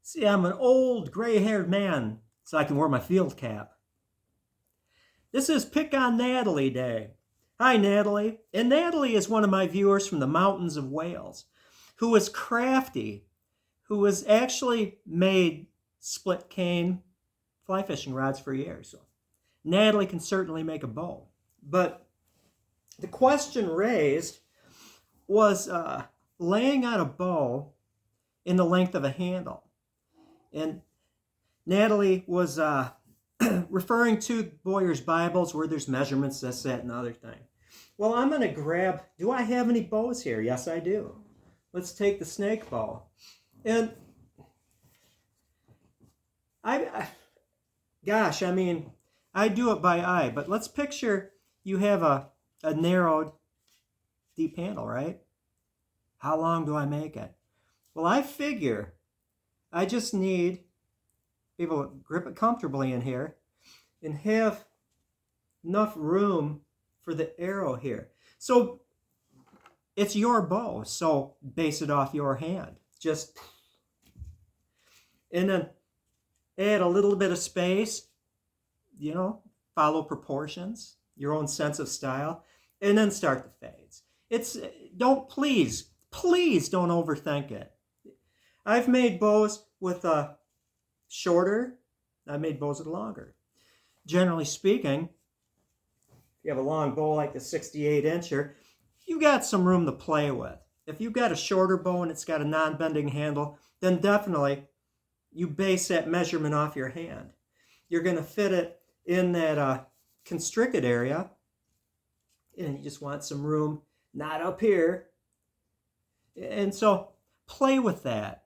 See, I'm an old gray-haired man, so I can wear my field cap. This is Pick on Natalie Day. Hi, Natalie. And Natalie is one of my viewers from the mountains of Wales who is crafty, who has actually made split cane fly fishing rods for years. So Natalie can certainly make a bow. But the question raised was laying out a bow in the length of a handle. And Natalie was referring to Boyer's Bibles where there's measurements, this, that, and the other thing. Well, I'm going to grab, do I have any bows here? Yes, I do. Let's take the snake bow. And gosh, I mean, I do it by eye, but let's picture you have a narrowed, deep handle, right? How long do I make it? Well, I figure I just need be able to grip it comfortably in here and have enough room for the arrow here. So it's your bow, so base it off your hand. Just, and then add a little bit of space, follow proportions, your own sense of style, and then start the fades. Please don't overthink it. I've made bows with a shorter, I've made bows with longer. Generally speaking, if you have a long bow like the 68-incher, you got some room to play with. If you've got a shorter bow and it's got a non-bending handle, then definitely you base that measurement off your hand. You're going to fit it in that constricted area, and you just want some room, not up here. And so play with that.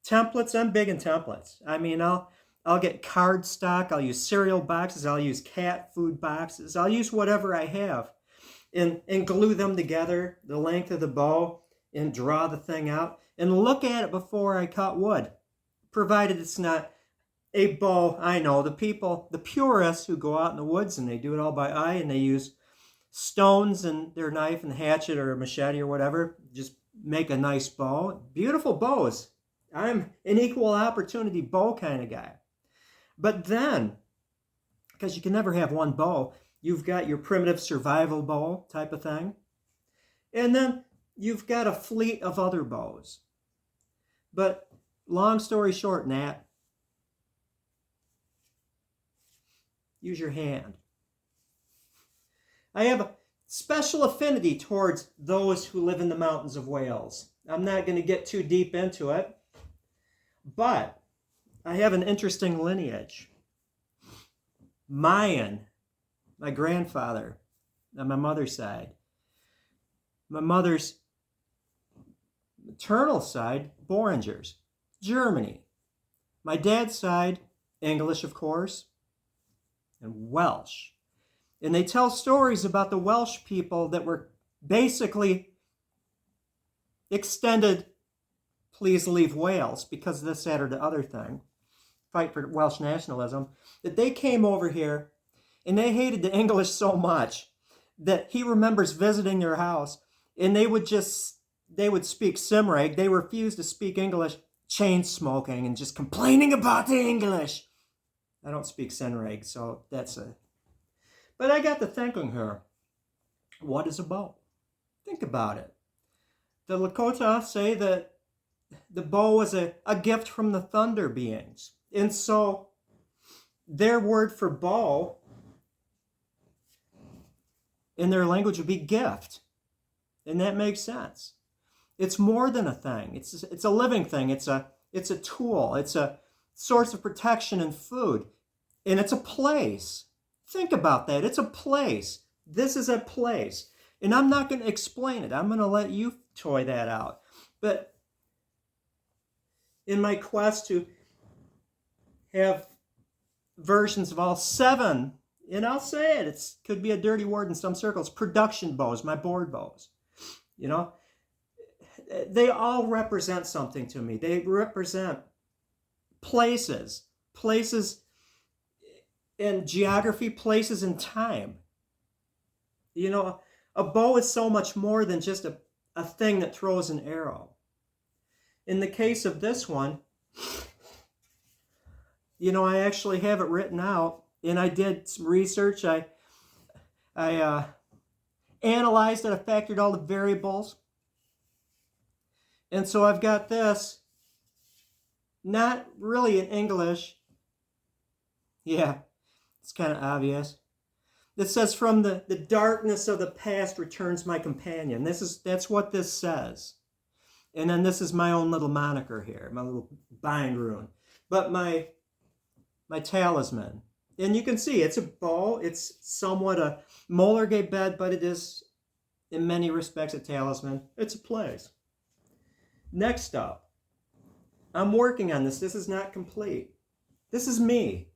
Templates, I'm big in templates. I mean, I'll get cardstock, I'll use cereal boxes, I'll use cat food boxes, I'll use whatever I have and glue them together, the length of the bow, and draw the thing out and look at it before I cut wood, provided it's not a bow. I know the purists who go out in the woods and they do it all by eye and they use stones and their knife and hatchet or a machete or whatever, just make a nice bow. Beautiful bows. I'm an equal opportunity bow kind of guy. But then, because you can never have one bow, you've got your primitive survival bow type of thing. And then you've got a fleet of other bows. But long story short, Nat, use your hand. I have a special affinity towards those who live in the mountains of Wales. I'm not going to get too deep into it, but I have an interesting lineage. Mayan, my grandfather, on my mother's side. My mother's maternal side, Boringers, Germany. My dad's side, English, of course, and Welsh. And they tell stories about the Welsh people that were basically extended, please leave Wales, because of this, that, or the other thing, fight for Welsh nationalism, that they came over here and they hated the English so much that he remembers visiting their house and they would speak Cymraeg. They refused to speak English, chain smoking and just complaining about the English. I don't speak Cymraeg, so that's a... But I got to thinking here, what is a bow? Think about it. The Lakota say that the bow is a gift from the thunder beings. And so their word for bow in their language would be gift. And that makes sense. It's more than a thing. It's a living thing. It's a tool. It's a source of protection and food. And it's a place. Think about that. It's a place. This is a place. And I'm not going to explain it. I'm going to let you toy that out. But in my quest to have versions of all 7, and I'll say it, it could be a dirty word in some circles, production bows, my board bows, they all represent something to me. They represent places in geography, places in time. A bow is so much more than just a thing that throws an arrow. In the case of this one, I actually have it written out, and I did some research. I analyzed it. I factored all the variables. And so I've got this, not really in English. Yeah, it's kind of obvious. It says, from the darkness of the past returns my companion. That's what this says. And then this is my own little moniker here, my little bind rune. But my talisman. And you can see it's a bow. It's somewhat a molar gate bed, but it is in many respects a talisman. It's a place. Next up, I'm working on this. This is not complete. This is me.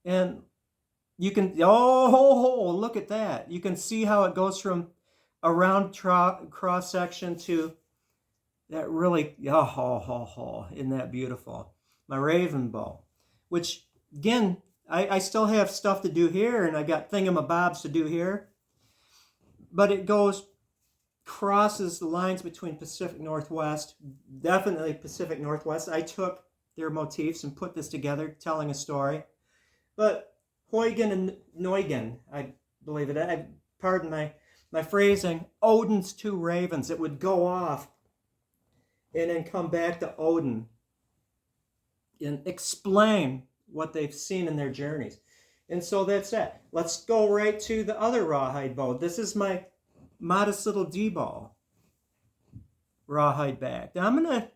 And you can, look at that. You can see how it goes from a round cross section to that really, isn't that beautiful? My raven bow, which again, I still have stuff to do here, and I got thingamabobs to do here. But it crosses the lines between Pacific Northwest, definitely Pacific Northwest. I took their motifs and put this together, telling a story. But Huygen and Neugen, I believe it, pardon my phrasing, Odin's two ravens, it would go off and then come back to Odin and explain what they've seen in their journeys. And so that's that. Let's go right to the other rawhide bow. This is my modest little D-bow rawhide back. Now I'm going to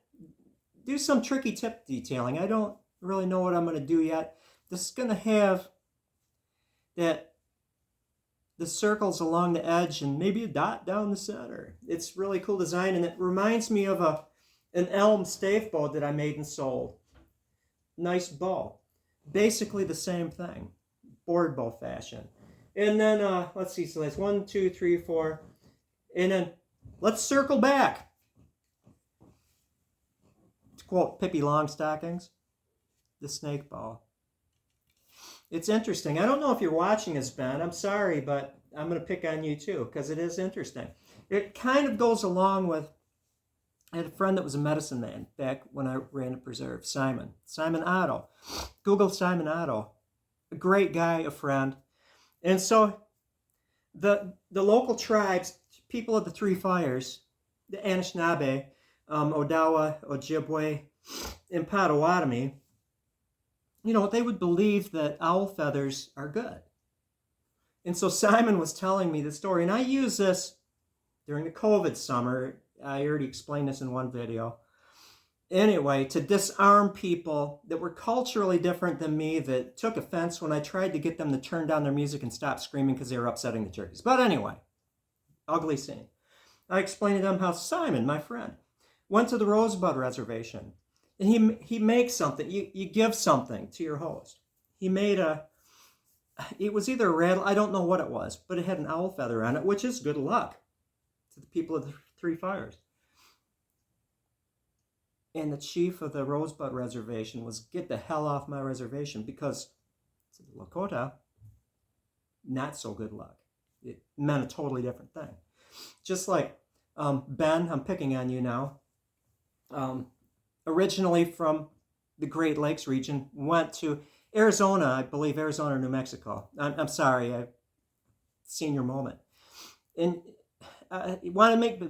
do some tricky tip detailing. I don't really know what I'm going to do yet. This is going to have the circles along the edge and maybe a dot down the center. It's really cool design, and it reminds me of an elm stave bow that I made and sold. Nice bow. Basically the same thing. Board bow fashion. And then, let's see, so that's 1, 2, 3, 4. And then, let's circle back. To quote Pippi Longstockings, the snake bow. It's interesting. I don't know if you're watching this, Ben. I'm sorry, but I'm going to pick on you too, because it is interesting. It kind of goes along with, I had a friend that was a medicine man back when I ran a preserve, Simon Otto. Google Simon Otto. A great guy, a friend. And so the local tribes, people of the Three Fires, the Anishinaabe, Odawa, Ojibwe, and Potawatomi, they would believe that owl feathers are good. And so Simon was telling me the story, and I use this during the COVID summer. I already explained this in one video. Anyway, to disarm people that were culturally different than me, that took offense when I tried to get them to turn down their music and stop screaming because they were upsetting the turkeys. But anyway, ugly scene. I explained to them how Simon, my friend, went to the Rosebud Reservation. And he makes something. You give something to your host. He made it was either a rattle, I don't know what it was, but it had an owl feather on it, which is good luck to the people of the Three Fires. And the chief of the Rosebud Reservation was, get the hell off my reservation, because to the Lakota, not so good luck. It meant a totally different thing. Just like Ben, I'm picking on you now, originally from the Great Lakes region, went to Arizona, I believe Arizona or New Mexico. I'm sorry, I've seen your moment. And you want to make,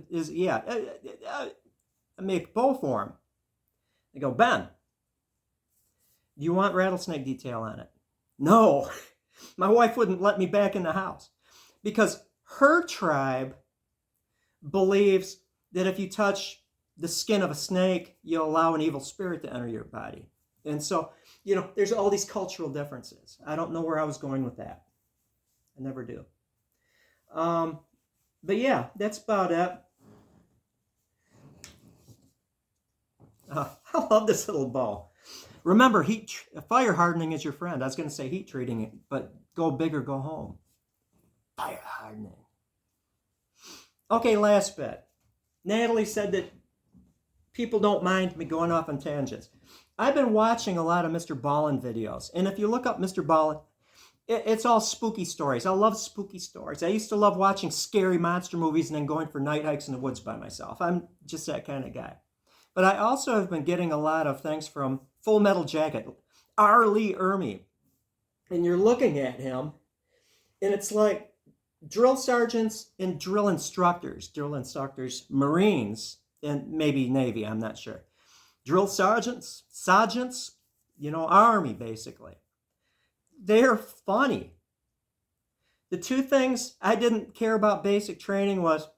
I make bow for him. I go, Ben, do you want rattlesnake detail on it? No, my wife wouldn't let me back in the house, because her tribe believes that if you touch the skin of a snake, you'll allow an evil spirit to enter your body. And so, there's all these cultural differences. I don't know where I was going with that. I never do. But yeah, that's about it. I love this little bow. Remember, fire hardening is your friend. I was going to say heat treating it, but go big or go home. Fire hardening. Okay, last bit. Natalie said that people don't mind me going off on tangents. I've been watching a lot of Mr. Ballin videos, and if you look up Mr. Ballin, it's all spooky stories. I love spooky stories. I used to love watching scary monster movies and then going for night hikes in the woods by myself. I'm just that kind of guy. But I also have been getting a lot of things from Full Metal Jacket, R. Lee Ermey. And you're looking at him, and it's like drill sergeants and drill instructors, Marines, and maybe Navy, I'm not sure. Drill sergeants, Army basically. They're funny. The two things I didn't care about basic training was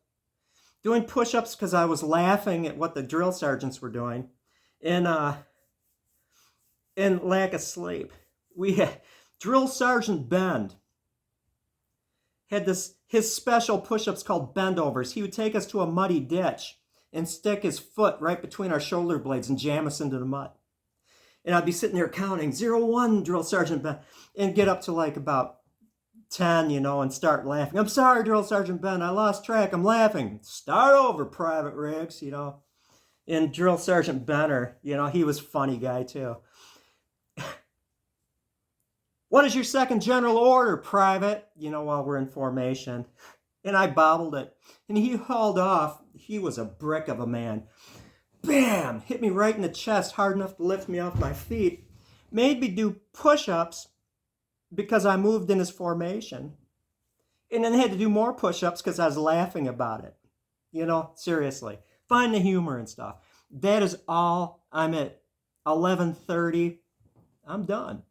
doing push-ups because I was laughing at what the drill sergeants were doing, and lack of sleep. We had Drill Sergeant Bend had his special push-ups called bendovers. He would take us to a muddy ditch and stick his foot right between our shoulder blades and jam us into the mud. And I'd be sitting there counting 0-1, Drill Sergeant Ben, and get up to like about 10, and start laughing. I'm sorry, Drill Sergeant Ben, I lost track. I'm laughing. Start over, Private Riggs, And Drill Sergeant Benner, he was a funny guy too. What is your second general order, Private? While we're in formation. And I bobbled it. And he hauled off. He was a brick of a man. Bam! Hit me right in the chest, hard enough to lift me off my feet. Made me do push-ups because I moved in his formation. And then had to do more push-ups because I was laughing about it. Seriously. Find the humor and stuff. That is all. I'm at 11:30. I'm done.